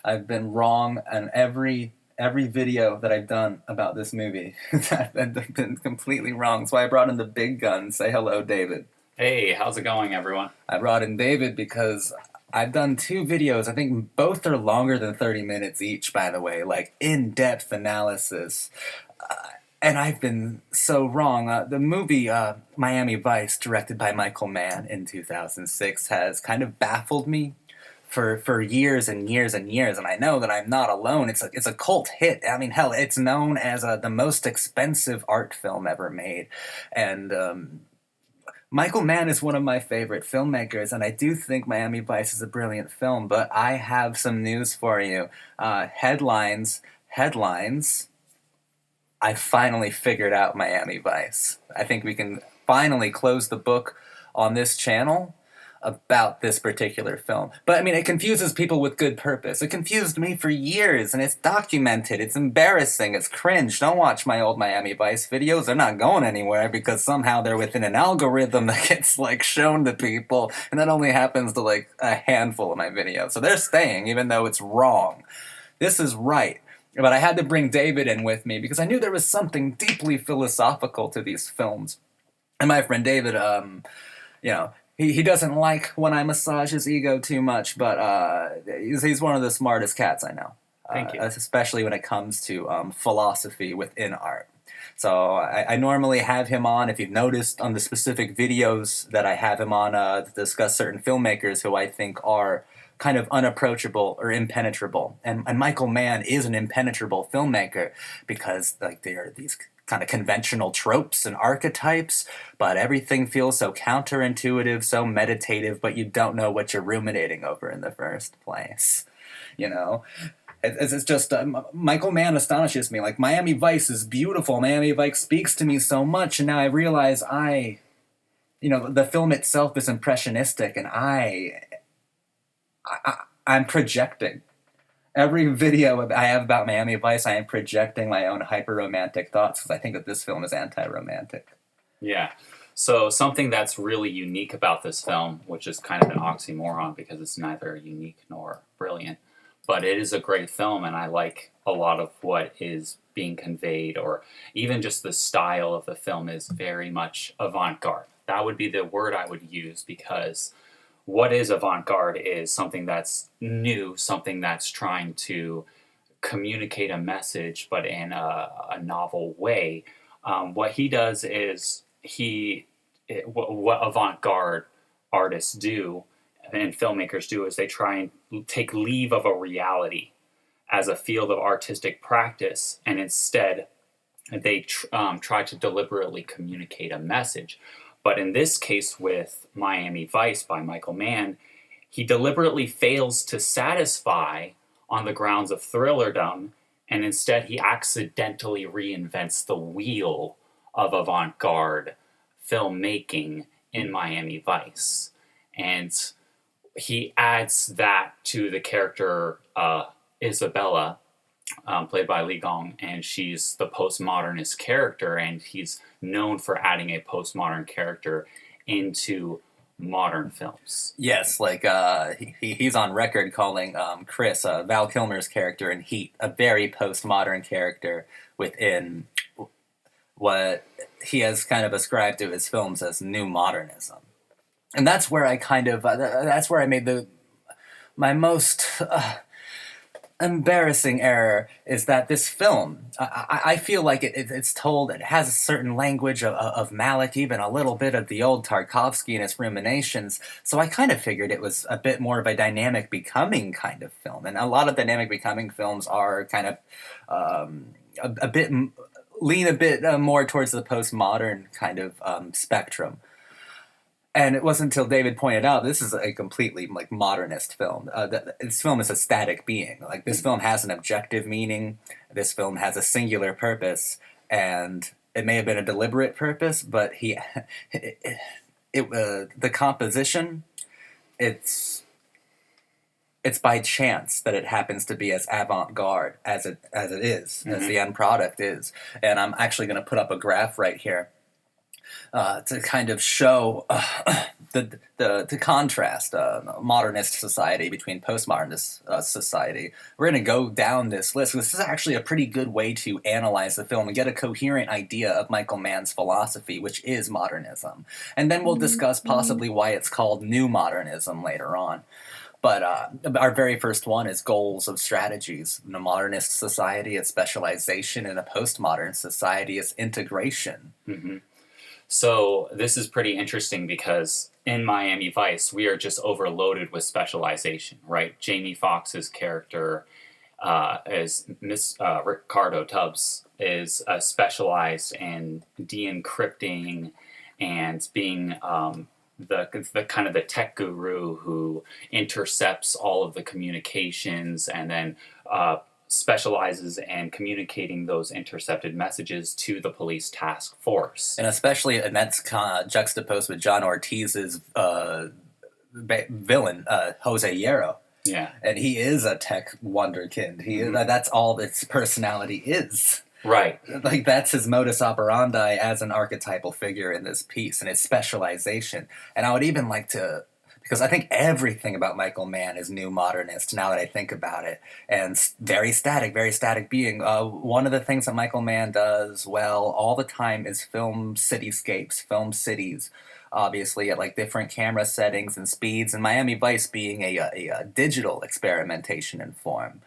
I've been wrong on every video that I've done about this movie. I've been completely wrong. So I brought in the big gun. Say hello, David. Hey, how's it going, everyone? I brought in David because I've done two videos. I think both are longer than 30 minutes each, by the way, like in-depth analysis. And I've been so wrong. The movie Miami Vice, directed by Michael Mann in 2006, has kind of baffled me for years and years and years, and I know that I'm not alone. It's a cult hit. I mean, hell, it's known as the most expensive art film ever made, and Michael Mann is one of my favorite filmmakers, and I do think Miami Vice is a brilliant film. But I have some news for you. Headlines. I finally figured out Miami Vice. I think we can finally close the book on this channel about this particular film. But I mean, it confuses people with good purpose. It confused me for years, and it's documented. It's embarrassing. It's cringe. Don't watch my old Miami Vice videos. They're not going anywhere because somehow they're within an algorithm that gets like shown to people, and that only happens to like a handful of my videos. So they're staying, even though it's wrong. This is right. But I had to bring David in with me because I knew there was something deeply philosophical to these films. And my friend David, you know, he doesn't like when I massage his ego too much, but he's one of the smartest cats I know. Thank you. Especially when it comes to philosophy within art. So I normally have him on, if you've noticed, on the specific videos that I have him on to discuss certain filmmakers who I think are kind of unapproachable or impenetrable. And Michael Mann is an impenetrable filmmaker because like there are these kind of conventional tropes and archetypes, but everything feels so counterintuitive, so meditative, but you don't know what you're ruminating over in the first place. You know? It's just, Michael Mann astonishes me. Like, Miami Vice is beautiful. Miami Vice speaks to me so much, and now I realize the film itself is impressionistic, and I'm projecting. Every video I have about Miami Vice, I am projecting my own hyper-romantic thoughts because I think that this film is anti-romantic. Yeah. So something that's really unique about this film, which is kind of an oxymoron because it's neither unique nor brilliant, but it is a great film, and I like a lot of what is being conveyed, or even just the style of the film is very much avant-garde. That would be the word I would use, because what is avant-garde is something that's new, something that's trying to communicate a message, but in a novel way. What he does is what avant-garde artists do and filmmakers do is they try and take leave of a reality as a field of artistic practice, and instead they try to deliberately communicate a message. But in this case with Miami Vice by Michael Mann, he deliberately fails to satisfy on the grounds of thrillerdom, and instead he accidentally reinvents the wheel of avant-garde filmmaking in Miami Vice. And he adds that to the character Isabella, played by Li Gong, and she's the postmodernist character, and he's known for adding a postmodern character into modern films. Yes, like he's on record calling Chris, Val Kilmer's character in Heat, a very postmodern character within what he has kind of ascribed to his films as new modernism. And that's where I kind of, that's where I made my most embarrassing error, is that this film, I feel like it's told, it has a certain language of Malick, even a little bit of the old Tarkovsky in its ruminations, so I kind of figured it was a bit more of a dynamic becoming kind of film, and a lot of dynamic becoming films are kind of lean a bit more towards the postmodern kind of spectrum. And it wasn't until David pointed out this is a completely like modernist film. This film is a static being. Like, this film has an objective meaning. This film has a singular purpose, and it may have been a deliberate purpose, but the composition, it's by chance that it happens to be as avant-garde as it is, as the end product is. And I'm actually going to put up a graph right here to kind of show to contrast modernist society between postmodernist society. We're going to go down this list. This is actually a pretty good way to analyze the film and get a coherent idea of Michael Mann's philosophy, which is modernism. And then we'll discuss possibly why it's called new modernism later on. But our very first one is goals of strategies. In a modernist society, it's specialization. In a postmodern society, it's integration. Mm-hmm. So this is pretty interesting because in Miami Vice, we are just overloaded with specialization, right? Jamie Foxx's character as Ricardo Tubbs is specialized in de-encrypting and being the kind of the tech guru who intercepts all of the communications and then specializes in communicating those intercepted messages to the police task force. And especially, and that's juxtaposed with John Ortiz's villain, Jose Hierro. Yeah. And he is a tech wonderkind. That's all its personality is. Right. Like, that's his modus operandi as an archetypal figure in this piece, and its specialization. And I would even like to, because I think everything about Michael Mann is new modernist now that I think about it. And very static being. One of the things that Michael Mann does well all the time is film cityscapes, film cities. Obviously, at like different camera settings and speeds, and Miami Vice being a digital experimentation in form.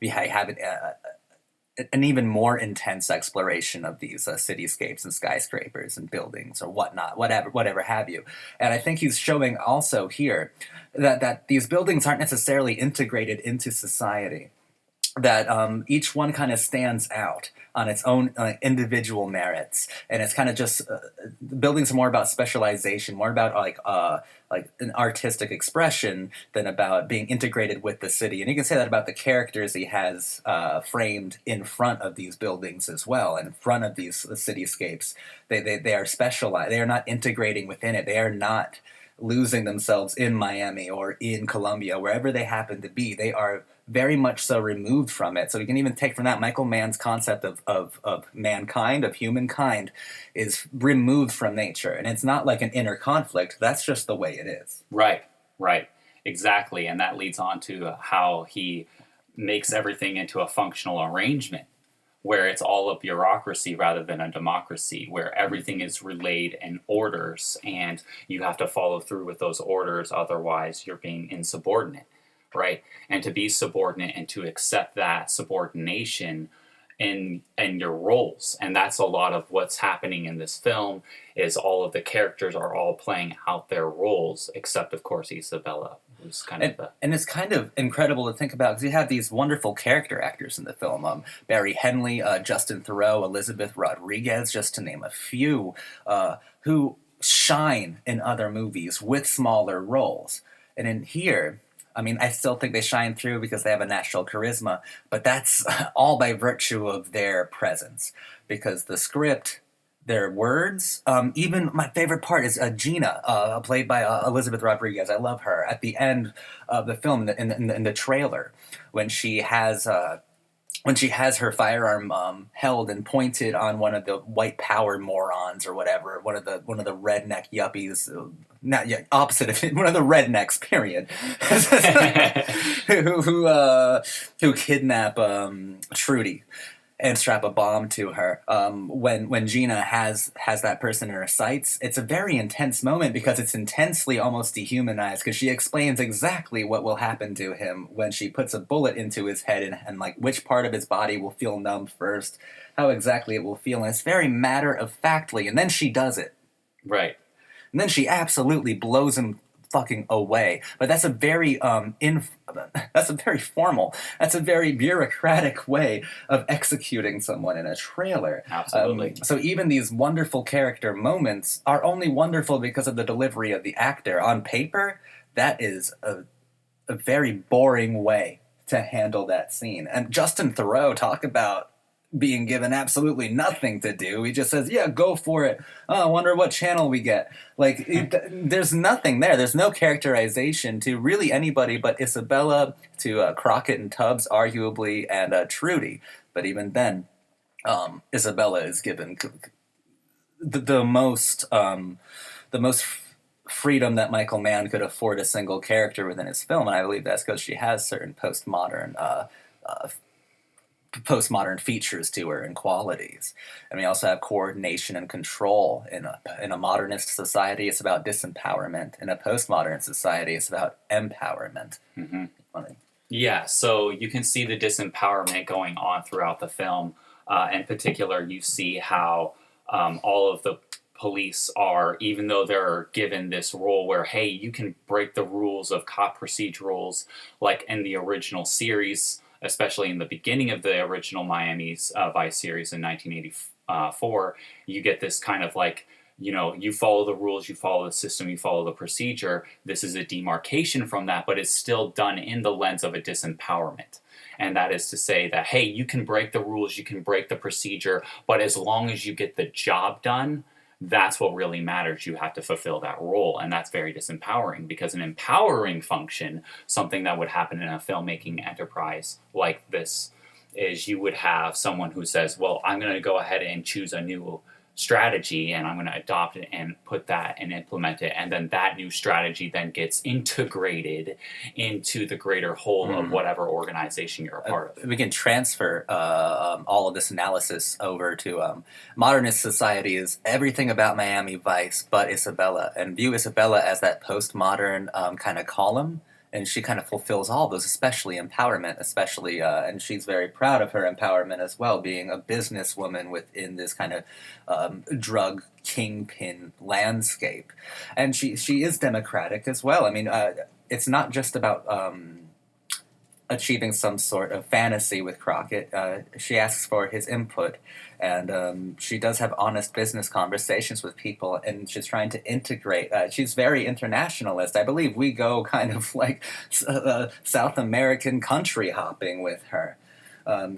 We have an even more intense exploration of these cityscapes and skyscrapers and buildings or whatnot, whatever have you. And I think he's showing also here that these buildings aren't necessarily integrated into society, that each one kind of stands out on its own individual merits, and it's kind of just buildings are more about specialization, more about like an artistic expression than about being integrated with the city. And you can say that about the characters he has framed in front of these buildings as well, in front of these cityscapes. They are specialized. They are not integrating within it. They are not losing themselves in Miami or in Colombia, wherever they happen to be. They are very much so removed from it. So we can even take from that Michael Mann's concept of mankind, of humankind, is removed from nature. And it's not like an inner conflict. That's just the way it is. Right. Exactly. And that leads on to how he makes everything into a functional arrangement, where it's all a bureaucracy rather than a democracy, where everything is relayed in orders and you have to follow through with those orders, otherwise you're being insubordinate, right? And to be subordinate and to accept that subordination in your roles. And that's a lot of what's happening in this film, is all of the characters are all playing out their roles, except of course Isabella, who's kind of and it's kind of incredible to think about, because you have these wonderful character actors in the film, Barry Henley, Justin Theroux, Elizabeth Rodriguez, just to name a few, who shine in other movies with smaller roles. And in here, I mean, I still think they shine through because they have a natural charisma, but that's all by virtue of their presence. Because the script, their words, even my favorite part is Gina, played by Elizabeth Rodriguez. I love her. At the end of the film, in the trailer, when she has her firearm held and pointed on one of the white power morons or whatever, one of the redneck yuppies, not yet opposite of it, one of the rednecks, period, who kidnap Trudy and strap a bomb to her. When Gina has that person in her sights, it's a very intense moment because it's intensely almost dehumanized, because she explains exactly what will happen to him when she puts a bullet into his head and like which part of his body will feel numb first, how exactly it will feel, and it's very matter of factly, and then she does it. Right. And then she absolutely blows him fucking away. But that's a very that's a very formal, that's a very bureaucratic way of executing someone in a trailer. Absolutely. So even these wonderful character moments are only wonderful because of the delivery of the actor. On paper, that is a very boring way to handle that scene. And Justin Theroux, talk about being given absolutely nothing to do. He just says, yeah, go for it. Oh, I wonder what channel we get. Like, there's nothing there. There's no characterization to really anybody but Isabella, to Crockett and Tubbs, arguably, and Trudy. But even then, Isabella is given the most freedom that Michael Mann could afford a single character within his film, and I believe that's because she has certain postmodern features to her and qualities. And we also have coordination and control. In a modernist society, it's about disempowerment. In a postmodern society, it's about empowerment. Mm-hmm. Yeah, so you can see the disempowerment going on throughout the film. In particular, you see how all of the police are, even though they're given this role where, hey, you can break the rules of cop procedurals, like in the original series, especially in the beginning of the original Miami's Vice series in 1984, you get this kind of like, you follow the rules, you follow the system, you follow the procedure. This is a demarcation from that, but it's still done in the lens of a disempowerment. And that is to say that, hey, you can break the rules, you can break the procedure, but as long as you get the job done, that's what really matters. You have to fulfill that role. And that's very disempowering, because an empowering function, something that would happen in a filmmaking enterprise like this, is you would have someone who says, well, I'm going to go ahead and choose a new strategy, and I'm going to adopt it and put that and implement it, and then that new strategy then gets integrated into the greater whole of whatever organization you're a part of. We can transfer all of this analysis over to modernist society is everything about Miami Vice but Isabella, and view Isabella as that postmodern kind of column. And she kind of fulfills all those, especially empowerment, and she's very proud of her empowerment as well, being a businesswoman within this kind of drug kingpin landscape. And she is democratic as well. I mean, it's not just about achieving some sort of fantasy with Crockett. She asks for his input, and she does have honest business conversations with people, and she's trying to integrate. She's very internationalist. I believe we go kind of like South American country hopping with her.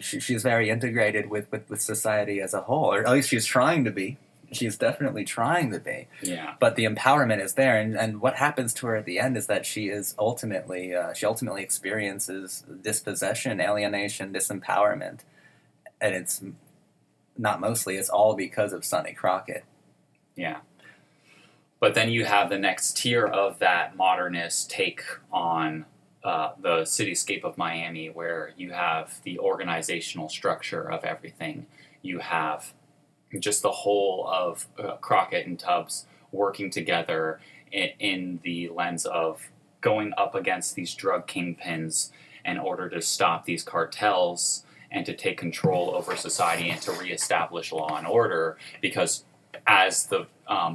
She's very integrated with society as a whole, or at least she's trying to be. She's definitely trying to be. Yeah. But the empowerment is there, and what happens to her at the end is that she ultimately experiences dispossession, alienation, disempowerment, and it's not mostly, it's all because of Sonny Crockett. Yeah. But then you have the next tier of that modernist take on the cityscape of Miami, where you have the organizational structure of everything. You have just the whole of Crockett and Tubbs working together in the lens of going up against these drug kingpins in order to stop these cartels and to take control over society and to reestablish law and order, because as the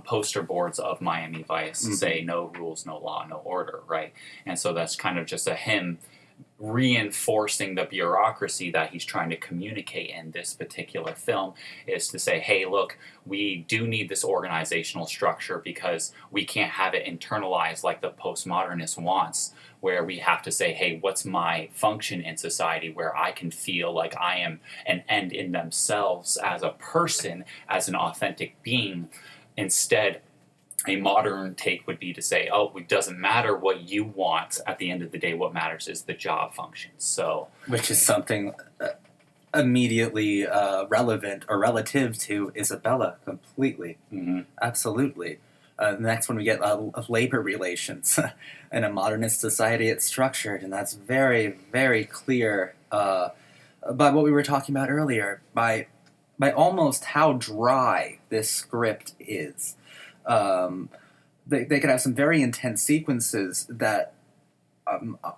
poster boards of Miami Vice say, no rules, no law, no order, right? And so that's kind of just him reinforcing the bureaucracy that he's trying to communicate in this particular film, is to say, hey, look, we do need this organizational structure because we can't have it internalized like the postmodernist wants, where we have to say, hey, what's my function in society where I can feel like I am an end in themselves as a person, as an authentic being. Instead, a modern take would be to say, oh, it doesn't matter what you want. At the end of the day, what matters is the job function. So, which is something immediately relevant or relative to Isabella completely. Absolutely. And that's when we get labor relations. In a modernist society, it's structured, and that's very, very clear by what we were talking about earlier, by almost how dry this script is. They could have some very intense sequences that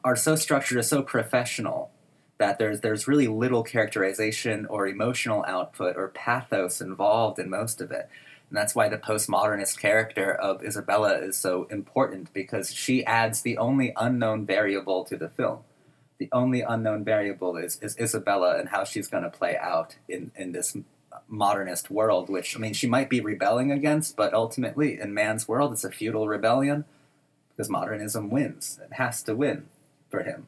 are so structured, or so professional, that there's really little characterization or emotional output or pathos involved in most of it. And that's why the postmodernist character of Isabella is so important, because she adds the only unknown variable to the film. The only unknown variable is Isabella and how she's going to play out in this modernist world, which, I mean, she might be rebelling against, but ultimately, in man's world, it's a futile rebellion, because modernism wins. It has to win for him.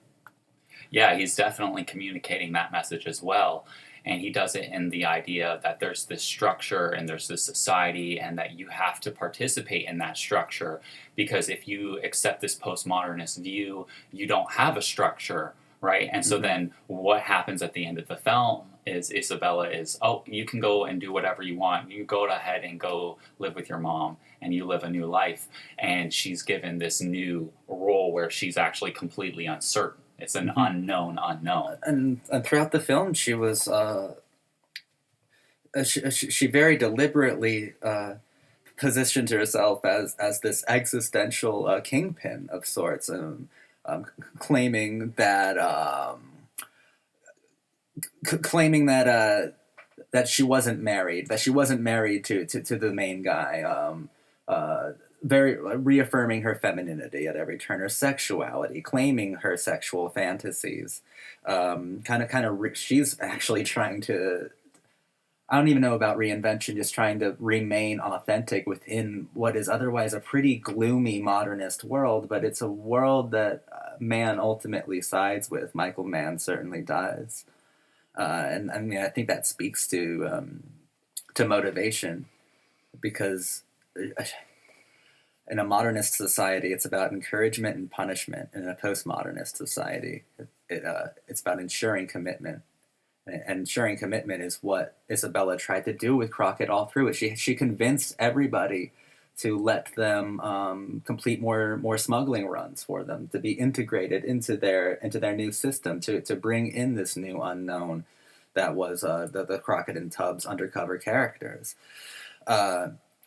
Yeah, he's definitely communicating that message as well. And he does it in the idea that there's this structure and there's this society, and that you have to participate in that structure, because if you accept this postmodernist view, you don't have a structure, right? And so then what happens at the end of the film is Isabella is, oh, you can go and do whatever you want. You go ahead and go live with your mom and you live a new life. And she's given this new role where she's actually completely uncertain. It's an unknown unknown. And throughout the film, she was she very deliberately positioned herself as this existential kingpin of sorts, claiming that that she wasn't married, to the main guy. Very reaffirming her femininity at every turn, her sexuality, claiming her sexual fantasies. She's actually trying to, I don't even know about reinvention, just trying to remain authentic within what is otherwise a pretty gloomy modernist world, but it's a world that Mann ultimately sides with. Michael Mann certainly does. And I mean, I think that speaks to motivation, because in a modernist society, it's about encouragement and punishment. In a postmodernist society, it's about ensuring commitment. And ensuring commitment is what Isabella tried to do with Crockett all through it. She convinced everybody to let them complete more smuggling runs for them, to be integrated into their new system, to bring in this new unknown that was the Crockett and Tubbs undercover characters.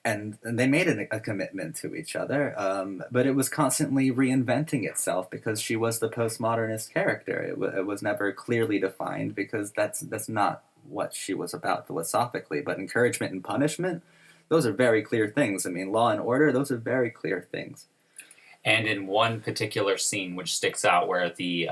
And they made a commitment to each other, but it was constantly reinventing itself because she was the postmodernist character. It was never clearly defined, because that's not what she was about philosophically. But encouragement and punishment, those are very clear things. I mean, law and order, those are very clear things. And in one particular scene which sticks out, where the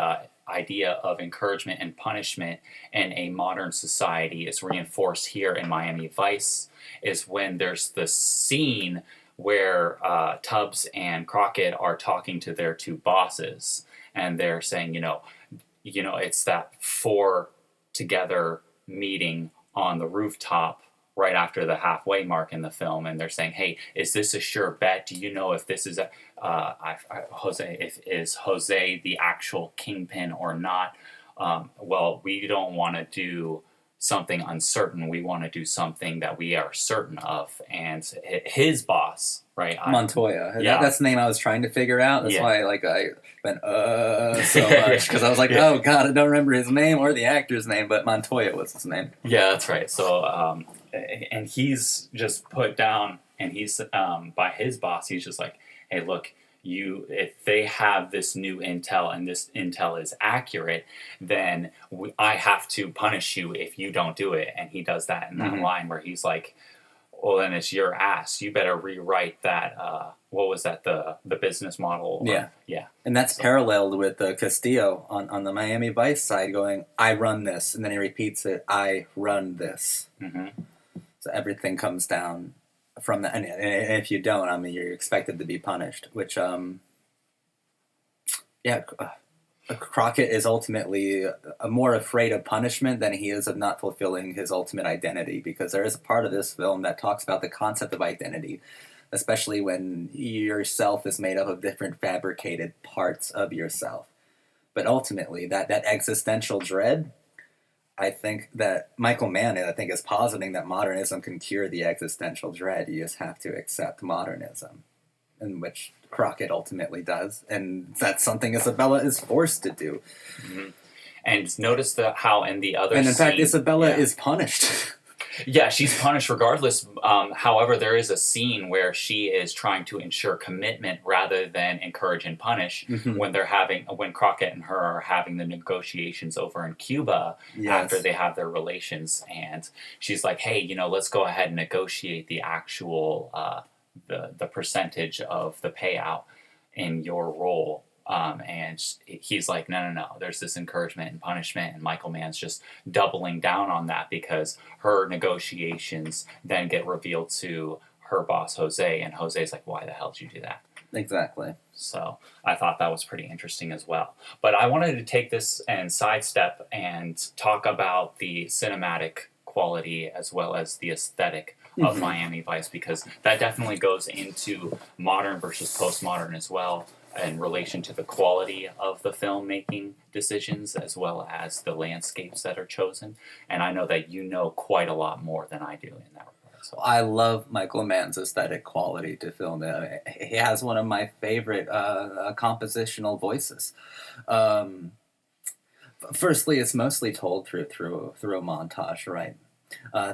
idea of encouragement and punishment in a modern society is reinforced here in Miami Vice, is when there's the scene where Tubbs and Crockett are talking to their two bosses, and they're saying, you know, it's that 4 together meeting on the rooftop right after the halfway mark in the film, and they're saying, hey, is this a sure bet? Do you know if this is is Jose the actual kingpin or not? Well, we don't want to do something uncertain. We want to do something that we are certain of. And his boss, right? Montoya. Yeah. That's the name I was trying to figure out. That's why I went so much, because I was like, Yeah. oh god, I don't remember his name or the actor's name, but Montoya was his name. Yeah, that's right. So, and he's just put down, and he's by his boss. He's just like, hey, look, if they have this new intel and this intel is accurate, then I have to punish you if you don't do it. And he does that in that line where he's like, well, then it's your ass. You better rewrite that. What was that? The business model? Yeah. And that's paralleled with Castillo on the Miami Vice side going, I run this. And then he repeats it, I run this. Mm-hmm. So everything comes down from that. And if you don't, I mean, you're expected to be punished, which, Crockett is ultimately more afraid of punishment than he is of not fulfilling his ultimate identity, because there is a part of this film that talks about the concept of identity, especially when yourself is made up of different fabricated parts of yourself. But ultimately, that existential dread, I think that Michael Mann, is positing that modernism can cure the existential dread. You just have to accept modernism, in which Crockett ultimately does, and that's something Isabella is forced to do. Mm-hmm. And notice how in the other and in scene, fact, Isabella is punished. Yeah, she's punished regardless. However, there is a scene where she is trying to ensure commitment rather than encourage and punish when Crockett and her are having the negotiations over in Cuba after they have their relations, and she's like, hey, let's go ahead and negotiate the actual the percentage of the payout in your role. And he's like, no, there's this encouragement and punishment, and Michael Mann's just doubling down on that because her negotiations then get revealed to her boss, Jose, and Jose's like, why the hell did you do that? Exactly. So I thought that was pretty interesting as well. But I wanted to take this and sidestep and talk about the cinematic quality as well as the aesthetic of Miami Vice, because that definitely goes into modern versus postmodern as well. in relation to the quality of the filmmaking decisions as well as the landscapes that are chosen. And I know that you know quite a lot more than I do in that regard. So. I love Michael Mann's aesthetic quality to film. He has one of my favorite compositional voices. Firstly, it's mostly told through a montage, right?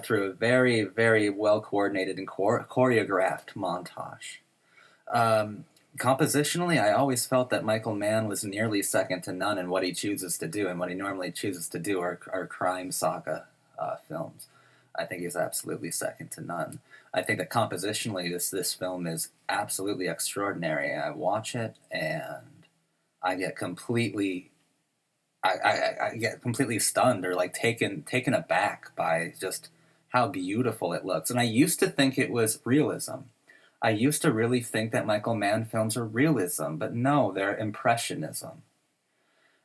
Through a very, very well coordinated and choreographed montage. Compositionally, I always felt that Michael Mann was nearly second to none in what he chooses to do, and what he normally chooses to do are crime saga films. I think he's absolutely second to none. I think that compositionally, this film is absolutely extraordinary. I watch it and I get completely, I get completely stunned or like taken aback by just how beautiful it looks. And I used to think it was realism. I used to really think that Michael Mann films are realism, but no, they're impressionism.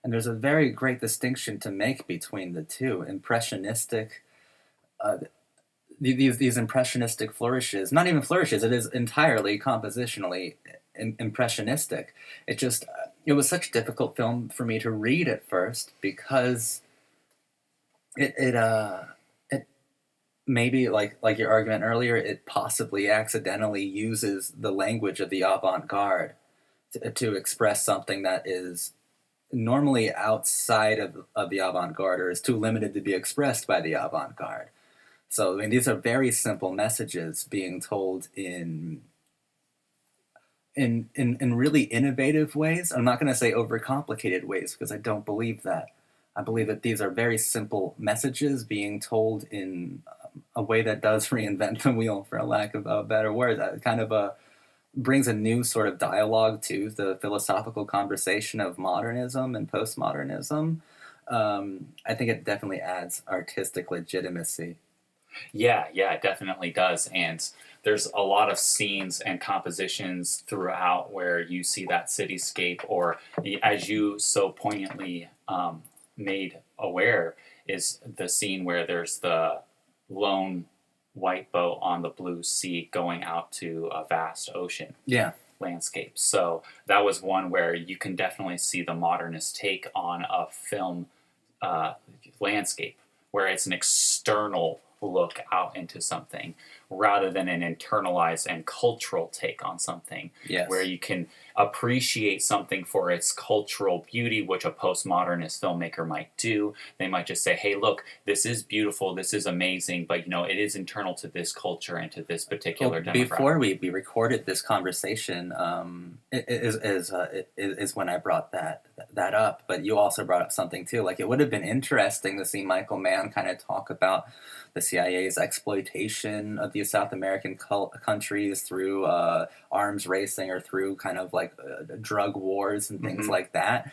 And there's a very great distinction to make between the two. Impressionistic, these impressionistic flourishes, not even flourishes, it is entirely compositionally impressionistic. It was such a difficult film for me to read at first because it maybe like your argument earlier, it possibly accidentally uses the language of the avant-garde to express something that is normally outside of the avant-garde or is too limited to be expressed by the avant-garde. So I mean, these are very simple messages being told in really innovative ways. I'm not going to say overcomplicated ways because I don't believe that. I believe that these are very simple messages being told in a way that does reinvent the wheel, for a lack of a better word. That kind of brings a new sort of dialogue to the philosophical conversation of modernism and postmodernism. I think it definitely adds artistic legitimacy. Yeah, it definitely does. And there's a lot of scenes and compositions throughout where you see that cityscape, or as you so poignantly made aware, is the scene where there's the lone white boat on the blue sea going out to a vast ocean landscape. So that was one where you can definitely see the modernist take on a film landscape, where it's an external look out into something rather than an internalized and cultural take on something. Yes. Where you can appreciate something for its cultural beauty, which a postmodernist filmmaker might do. They might just say, hey, look, this is beautiful, this is amazing, but it is internal to this culture and to this particular demographic. Before we recorded this conversation, is when I brought that up, but you also brought up something too. Like, it would have been interesting to see Michael Mann kind of talk about the CIA's exploitation of these South American countries through arms racing or through kind of like drug wars and things like that.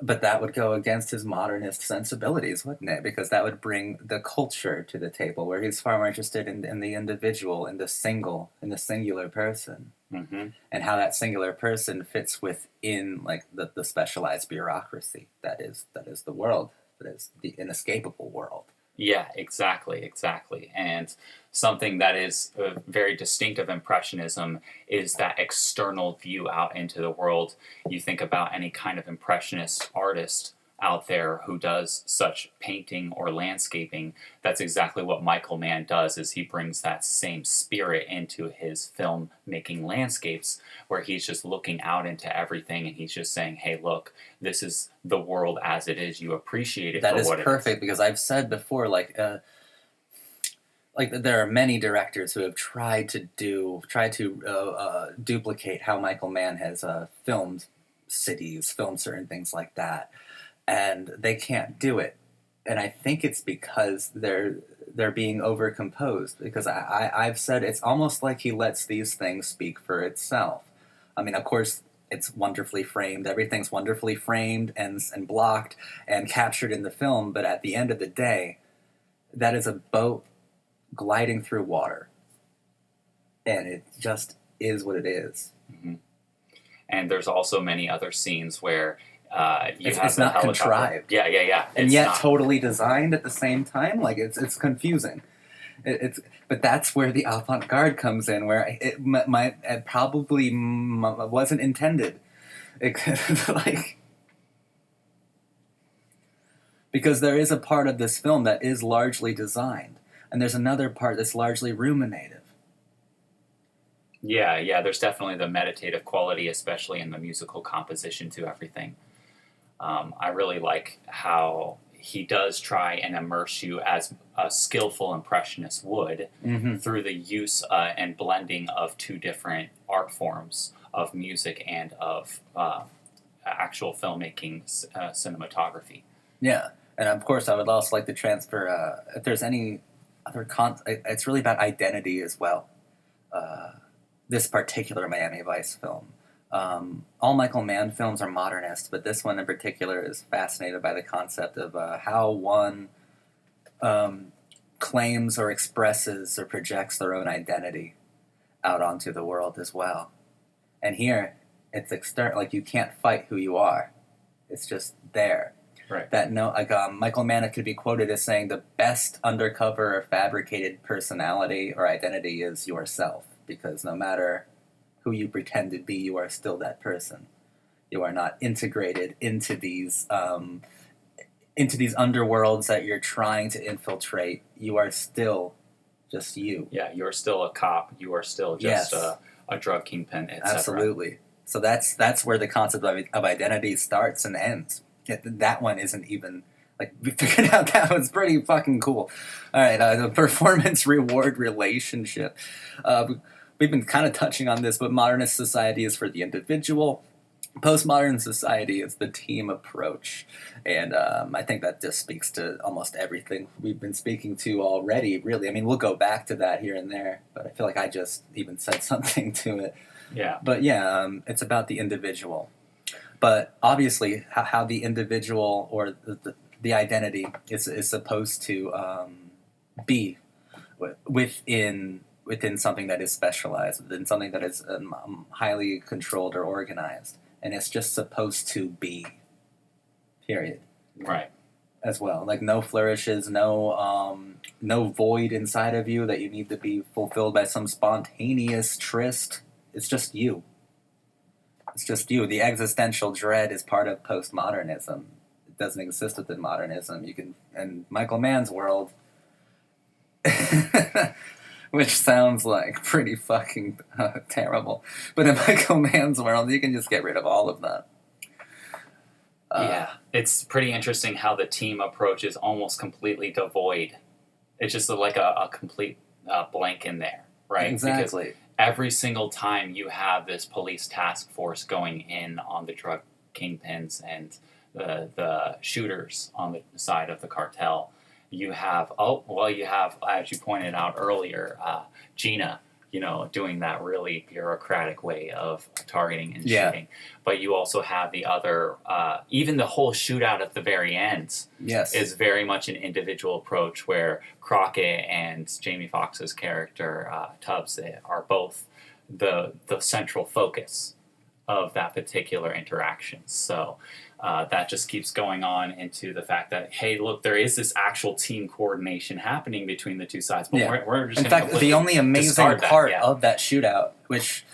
But that would go against his modernist sensibilities, wouldn't it? Because that would bring the culture to the table, where he's far more interested in the individual, in the singular person, and how that singular person fits within like the specialized bureaucracy that is the world, that is the inescapable world. Yeah, exactly. And something that is very distinct of Impressionism is that external view out into the world. You think about any kind of Impressionist artist out there who does such painting or landscaping. That's exactly what Michael Mann does, is he brings that same spirit into his film making landscapes, where he's just looking out into everything and he's just saying, hey, look, this is the world as it is. You appreciate it for what it is. That is perfect, because I've said before, like there are many directors who have tried to duplicate how Michael Mann has filmed cities, filmed certain things like that, and they can't do it. And I think it's because they're being overcomposed. Because I've said it's almost like he lets these things speak for itself. I mean, of course, it's wonderfully framed. Everything's wonderfully framed and blocked and captured in the film. But at the end of the day, that is a boat gliding through water, and it just is what it is. And there's also many other scenes where it's not contrived. Yeah. And yet totally designed at the same time. Like, it's confusing. But that's where the avant-garde comes in, where it probably wasn't intended It could, like, because there is a part of this film that is largely designed, and there's another part that's largely ruminative. Yeah, there's definitely the meditative quality, especially in the musical composition to everything. I really like how he does try and immerse you as a skillful impressionist would through the use and blending of two different art forms of music and of actual filmmaking cinematography. Yeah, and of course I would also like to transfer, if there's any other it's really about identity as well. This particular Miami Vice film. All Michael Mann films are modernist, but this one in particular is fascinated by the concept of how one claims or expresses or projects their own identity out onto the world as well. And here, it's external. Like, you can't fight who you are. It's just there. Right. That Michael Mann could be quoted as saying the best undercover or fabricated personality or identity is yourself, because no matter who you pretend to be, you are still that person. You are not integrated into these underworlds that you're trying to infiltrate. You are still just you. Yeah, you're still a cop. You are still just a drug kingpin, etc. Absolutely. So that's where the concept of identity starts and ends. That one isn't even, like, we figured out that was pretty fucking cool. All right, the performance reward relationship. We've been kind of touching on this, but modernist society is for the individual. Postmodern society is the team approach. And I think that just speaks to almost everything we've been speaking to already, really. I mean, we'll go back to that here and there, but I feel like I just even said something to it. Yeah. But yeah, it's about the individual. But obviously, how the individual or the identity is supposed to be within something that is specialized, within something that is highly controlled or organized. And it's just supposed to be, period. Right. As well. Like, no flourishes, no void inside of you that you need to be fulfilled by some spontaneous tryst. It's just you. It's just you. The existential dread is part of postmodernism. It doesn't exist within modernism. In Michael Mann's world, which sounds like pretty fucking terrible, but in Michael Mann's world, you can just get rid of all of that. Yeah, it's pretty interesting how the team approach is almost completely devoid. It's just like a complete blank in there, right? Exactly. Because every single time you have this police task force going in on the drug kingpins and the shooters on the side of the cartel, you have, as you pointed out earlier, Gina, doing that really bureaucratic way of targeting and shooting. But you also have the other, even the whole shootout at the very end is very much an individual approach where Crockett and Jamie Foxx's character, Tubbs, are both the central focus of that particular interaction. So that just keeps going on into the fact that, hey, look, there is this actual team coordination happening between the two sides. But we're just in fact, the only amazing part of that shootout, which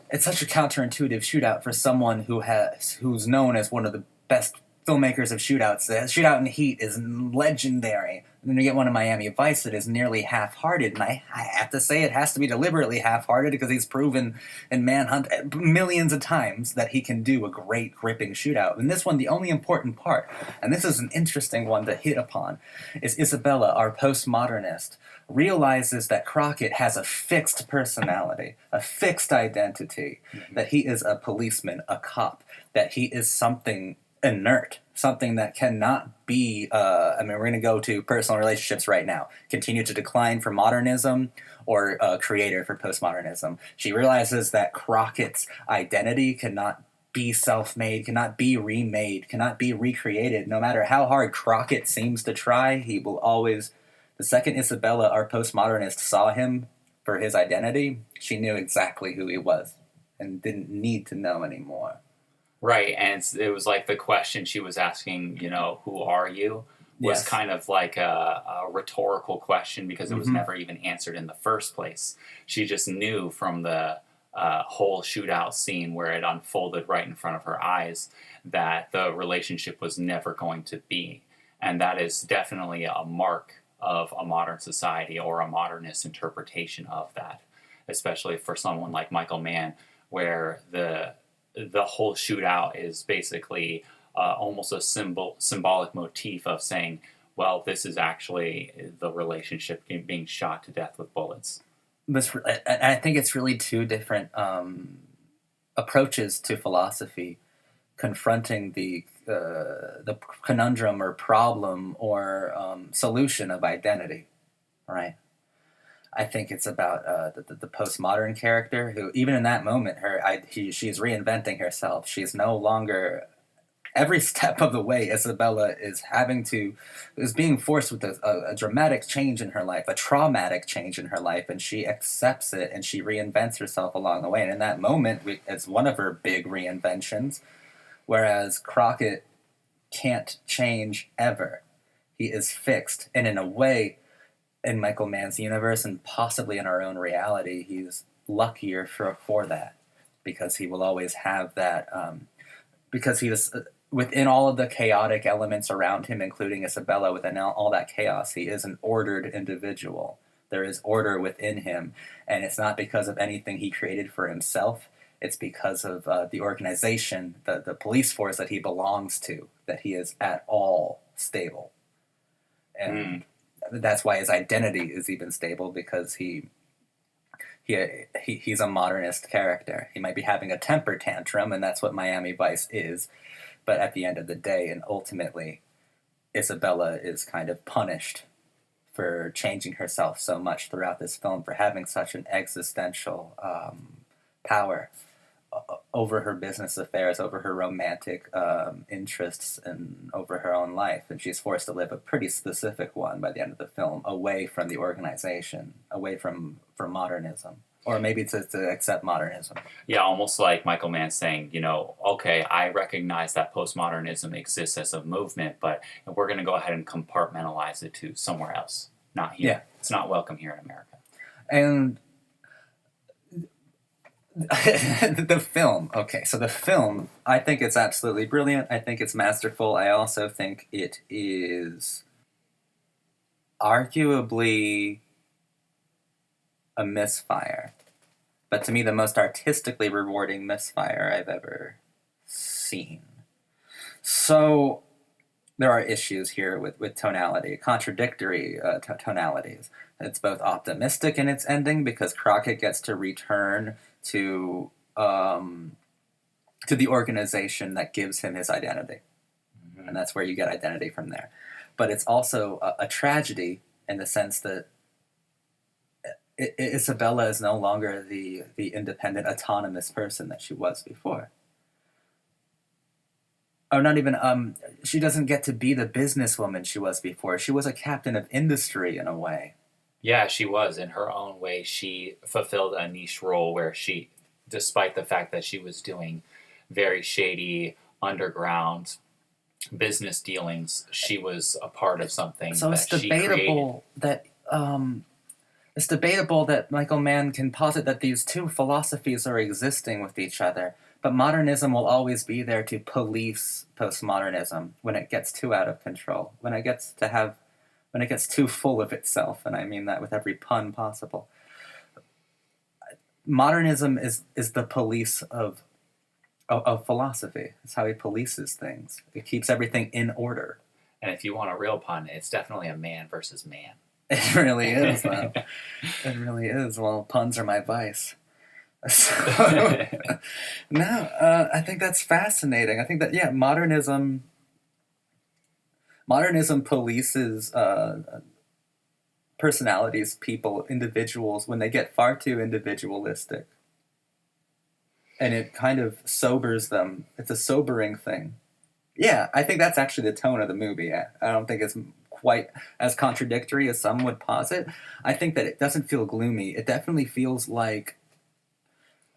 it's such a counterintuitive shootout for someone who's known as one of the best filmmakers of shootouts. The shootout in Heat is legendary. And then you get one in Miami Vice that is nearly half-hearted, and I have to say it has to be deliberately half-hearted because he's proven in Manhunt millions of times that he can do a great, gripping shootout. In this one, the only important part, and this is an interesting one to hit upon, is Isabella, our postmodernist, realizes that Crockett has a fixed personality, a fixed identity, that he is a policeman, a cop, that he is something inert, something that cannot be, we're going to go to personal relationships right now, continue to decline for modernism or creator for postmodernism. She realizes that Crockett's identity cannot be self-made, cannot be remade, cannot be recreated. No matter how hard Crockett seems to try, he will always... The second Isabella, our postmodernist, saw him for his identity, she knew exactly who he was and didn't need to know anymore. Right, and it was like the question she was asking, who are you, was kind of like a rhetorical question because it was never even answered in the first place. She just knew from the whole shootout scene where it unfolded right in front of her eyes, that the relationship was never going to be. And that is definitely a mark of a modern society or a modernist interpretation of that, especially for someone like Michael Mann, where the whole shootout is basically almost a symbolic motif of saying, well, this is actually the relationship being shot to death with bullets. I think it's really two different approaches to philosophy, confronting the conundrum or problem or solution of identity, right? I think it's about the postmodern character who, even in that moment, she's reinventing herself. She's no longer. Every step of the way, Isabella is being forced with a dramatic change in her life, a traumatic change in her life, and she accepts it and she reinvents herself along the way. And in that moment, it's one of her big reinventions, whereas Crockett can't change ever. He is fixed. And in a way, in Michael Mann's universe and possibly in our own reality, he's luckier for that, because he will always have that, because he was... within all of the chaotic elements around him, including Isabella, within all that chaos, he is an ordered individual. There is order within him, and it's not because of anything he created for himself. It's because of the organization, the police force that he belongs to, that he is at all stable. And that's why his identity is even stable, because he's a modernist character. He might be having a temper tantrum, and that's what Miami Vice is. But at the end of the day, and ultimately, Isabella is kind of punished for changing herself so much throughout this film, for having such an existential power over her business affairs, over her romantic interests, and over her own life. And she's forced to live a pretty specific one by the end of the film, away from the organization, away from modernism. Or maybe to accept modernism. Yeah, almost like Michael Mann saying, okay, I recognize that postmodernism exists as a movement, but we're going to go ahead and compartmentalize it to somewhere else, not here. Yeah. It's not welcome here in America. And the film, I think it's absolutely brilliant. I think it's masterful. I also think it is arguably a misfire, but to me the most artistically rewarding misfire I've ever seen. So there are issues here with tonality, contradictory tonalities. It's both optimistic in its ending, because Crockett gets to return to the organization that gives him his identity, and that's where you get identity from there. But it's also a tragedy in the sense that Isabella is no longer the independent, autonomous person that she was before. Or not even, she doesn't get to be the businesswoman she was before. She was a captain of industry in a way. Yeah, she was. In her own way, she fulfilled a niche role where she, despite the fact that she was doing very shady, underground business dealings, she was a part of something so that she created. It's debatable that Michael Mann can posit that these two philosophies are existing with each other, but modernism will always be there to police postmodernism when it gets too out of control, when it gets too full of itself, and I mean that with every pun possible. Modernism is the police of philosophy. It's how he polices things. It keeps everything in order. And if you want a real pun, it's definitely a man versus man. It really is, though. It really is. Well, puns are my vice. So, I think that's fascinating. I think that, yeah, modernism polices personalities, people, individuals, when they get far too individualistic. And it kind of sobers them. It's a sobering thing. Yeah, I think that's actually the tone of the movie. I don't think it's quite as contradictory as some would posit. I think that it doesn't feel gloomy. It definitely feels like,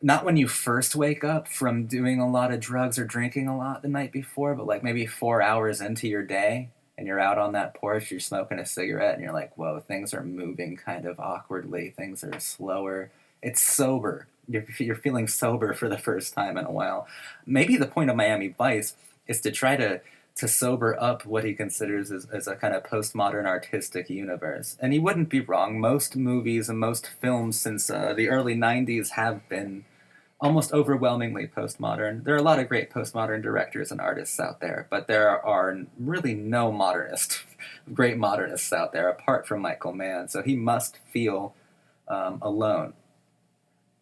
not when you first wake up from doing a lot of drugs or drinking a lot the night before, but like maybe 4 hours into your day, and you're out on that porch, you're smoking a cigarette, and you're like, whoa, things are moving kind of awkwardly. Things are slower. It's sober. you're feeling sober for the first time in a while. Maybe the point of Miami Vice is to try to sober up what he considers as a kind of postmodern artistic universe. And he wouldn't be wrong. Most movies and most films since the early 90s have been almost overwhelmingly postmodern. There are a lot of great postmodern directors and artists out there, but there are really no great modernists out there apart from Michael Mann. So he must feel alone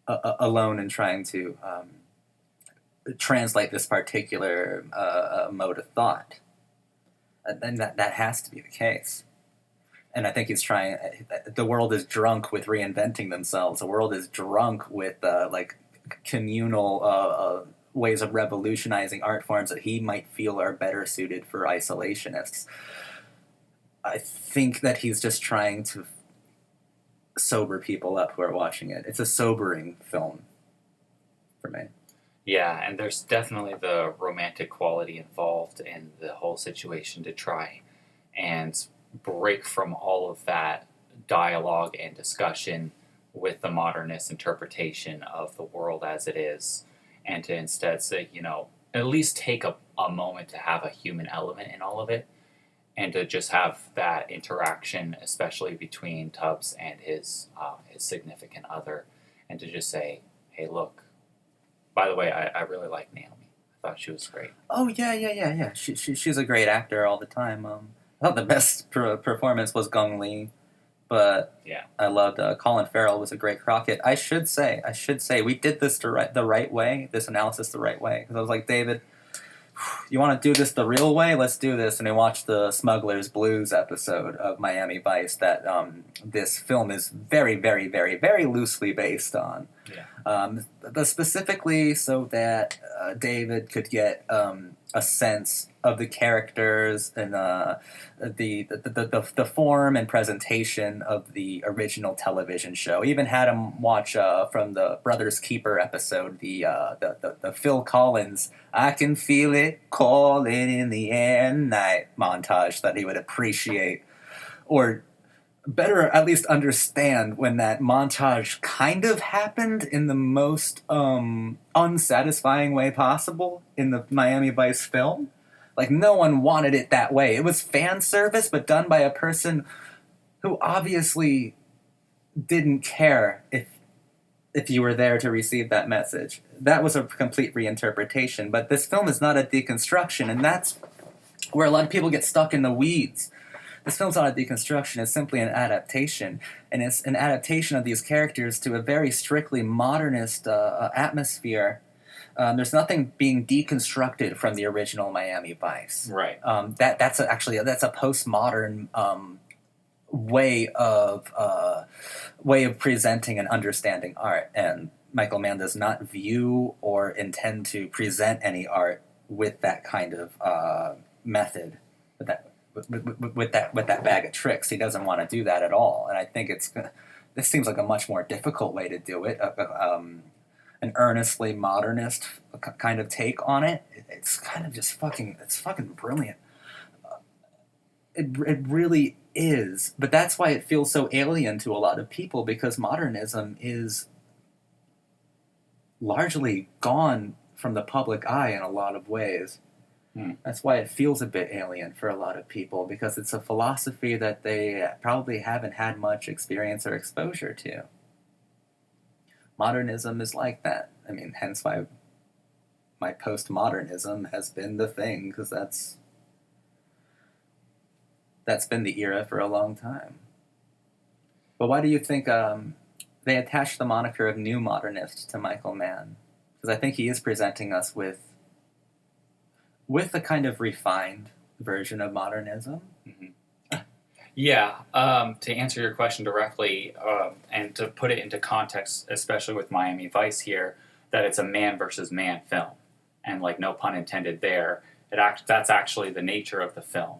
in trying to translate this particular mode of thought. And that has to be the case. And I think he's trying. The world is drunk with reinventing themselves. The world is drunk with communal ways of revolutionizing art forms that he might feel are better suited for isolationists. I think that he's just trying to sober people up who are watching it. It's a sobering film for me. Yeah, and there's definitely the romantic quality involved in the whole situation to try and break from all of that dialogue and discussion with the modernist interpretation of the world as it is, and to instead say, at least take a moment to have a human element in all of it, and to just have that interaction, especially between Tubbs and his significant other, and to just say, hey, look, by the way, I really like Naomie. I thought she was great. Oh, yeah. She's a great actor all the time. I thought the best performance was Gong Li, but yeah, I loved Colin Farrell was a great Crockett. I should say, we did this the right way, this analysis the right way, because I was like, David, you want to do this the real way? Let's do this. And I watched the Smuggler's Blues episode of Miami Vice that this film is very, very, very, very loosely based on. Yeah. But specifically so that David could get a sense of the characters and the form and presentation of the original television show. Even had him watch from the Brothers Keeper episode, the Phil Collins "I Can Feel It Calling in the Air" night montage that he would appreciate, or better at least understand when that montage kind of happened in the most unsatisfying way possible in the Miami Vice film. Like, no one wanted it that way. It was fan service, but done by a person who obviously didn't care if you were there to receive that message. That was a complete reinterpretation, but this film is not a deconstruction, and that's where a lot of people get stuck in the weeds. This film's not a deconstruction, it's simply an adaptation, and it's an adaptation of these characters to a very strictly modernist atmosphere. There's nothing being deconstructed from the original Miami Vice. Right. That's a postmodern way of presenting and understanding art, and Michael Mann does not view or intend to present any art with that kind of method, with that bag of tricks. He doesn't want to do that at all, and I think this seems like a much more difficult way to do it. An earnestly modernist kind of take on it. It's kind of just fucking brilliant. It really is, but that's why it feels so alien to a lot of people, because modernism is largely gone from the public eye in a lot of ways. That's why it feels a bit alien for a lot of people, because it's a philosophy that they probably haven't had much experience or exposure to. Modernism is like that. I mean, hence why my postmodernism has been the thing, because that's been the era for a long time. But why do you think they attached the moniker of New Modernist to Michael Mann? Because I think he is presenting us with a kind of refined version of modernism. Mm-hmm. Yeah, to answer your question directly, and to put it into context, especially with Miami Vice here, that it's a man versus man film, and like no pun intended there. That's actually the nature of the film,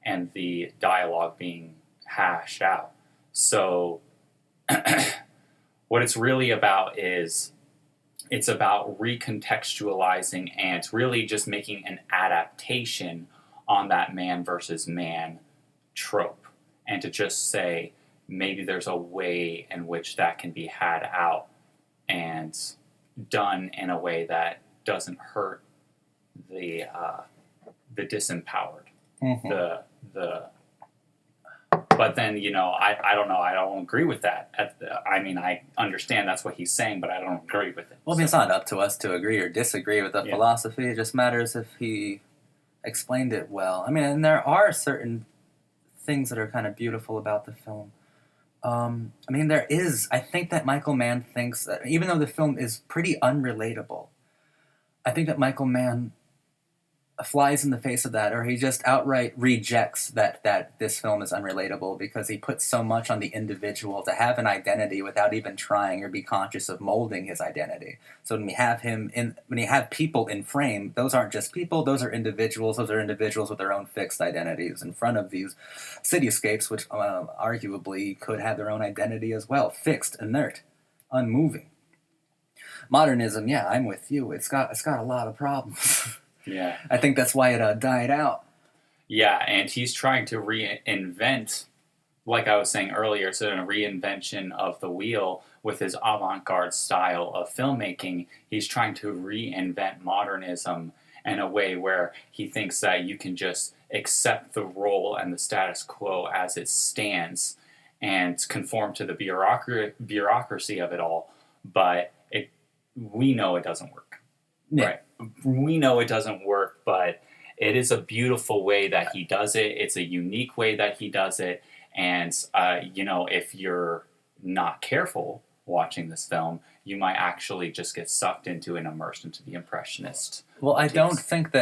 and the dialogue being hashed out. So, what it's really about is it's about recontextualizing, and it's really just making an adaptation on that man versus man trope. And to just say, maybe there's a way in which that can be had out and done in a way that doesn't hurt the disempowered. Mm-hmm. The But then, I don't know. I don't agree with that. I understand that's what he's saying, but I don't agree with it. Well, I mean, it's not up to us to agree or disagree with the philosophy. It just matters if he explained it well. I mean, and there are certain things that are kind of beautiful about the film. I mean, I think that Michael Mann thinks that, even though the film is pretty unrelatable, I think that Michael Mann flies in the face of that, or he just outright rejects that this film is unrelatable because he puts so much on the individual to have an identity without even trying or be conscious of molding his identity. So when you have people in frame, those aren't just people, those are individuals. Those are individuals with their own fixed identities in front of these cityscapes, which arguably could have their own identity as well, fixed, inert, unmoving. Modernism, yeah, I'm with you. It's got a lot of problems. Yeah. I think that's why it died out. Yeah, and he's trying to reinvent, like I was saying earlier, it's a reinvention of the wheel with his avant-garde style of filmmaking. He's trying to reinvent modernism in a way where he thinks that you can just accept the role and the status quo as it stands and conform to the bureaucracy of it all, but we know it doesn't work. Yeah. Right. We know it doesn't work, but it is a beautiful way that he does it. It's a unique way that he does it. And, if you're not careful watching this film, you might actually just get sucked into and immersed into the impressionist. Well, I don't think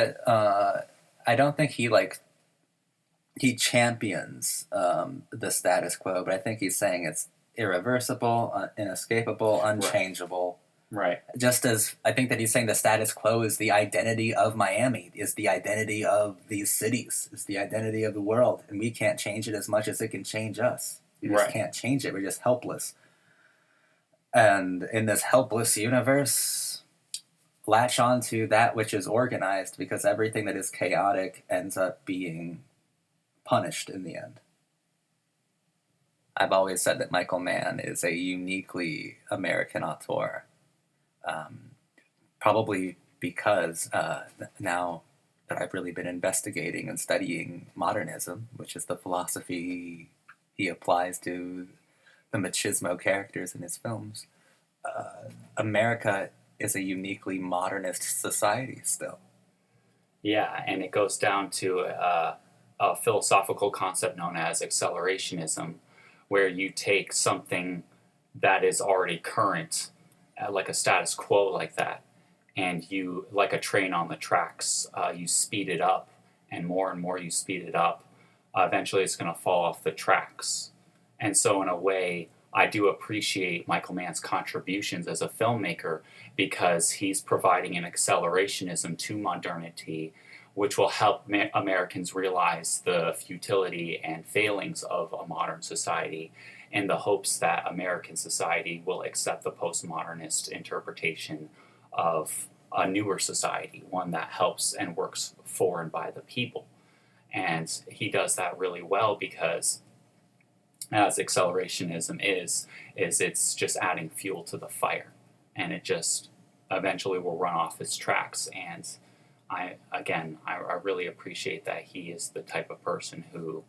he champions the status quo, but I think he's saying it's irreversible, inescapable, unchangeable. Right. Just as I think that he's saying the status quo is the identity of Miami, is the identity of these cities, is the identity of the world, and we can't change it as much as it can change us. We just can't change it. We're just helpless. And in this helpless universe, latch on to that which is organized, because everything that is chaotic ends up being punished in the end. I've always said that Michael Mann is a uniquely American auteur. Probably because now that I've really been investigating and studying modernism, which is the philosophy he applies to the machismo characters in his films, America is a uniquely modernist society still. Yeah, and it goes down to a philosophical concept known as accelerationism, where you take something that is already current, like a status quo like that, and you, like a train on the tracks, you speed it up, and more you speed it up, eventually it's going to fall off the tracks. And so in a way, I do appreciate Michael Mann's contributions as a filmmaker, because he's providing an accelerationism to modernity, which will help Americans realize the futility and failings of a modern society, in the hopes that American society will accept the postmodernist interpretation of a newer society, one that helps and works for and by the people. And he does that really well, because as accelerationism is it's just adding fuel to the fire, and it just eventually will run off its tracks. And I really appreciate that he is the type of person who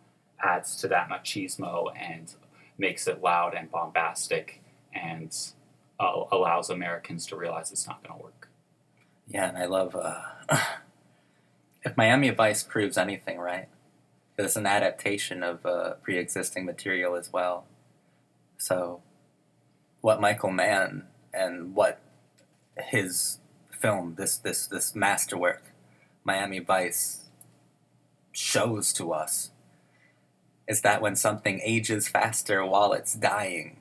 adds to that machismo and makes it loud and bombastic, and allows Americans to realize it's not going to work. Yeah, and I love, if Miami Vice proves anything, right, it's an adaptation of pre-existing material as well. So what Michael Mann and what his film, this masterwork, Miami Vice, shows to us is that when something ages faster while it's dying,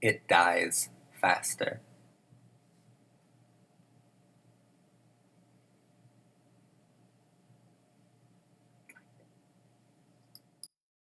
it dies faster.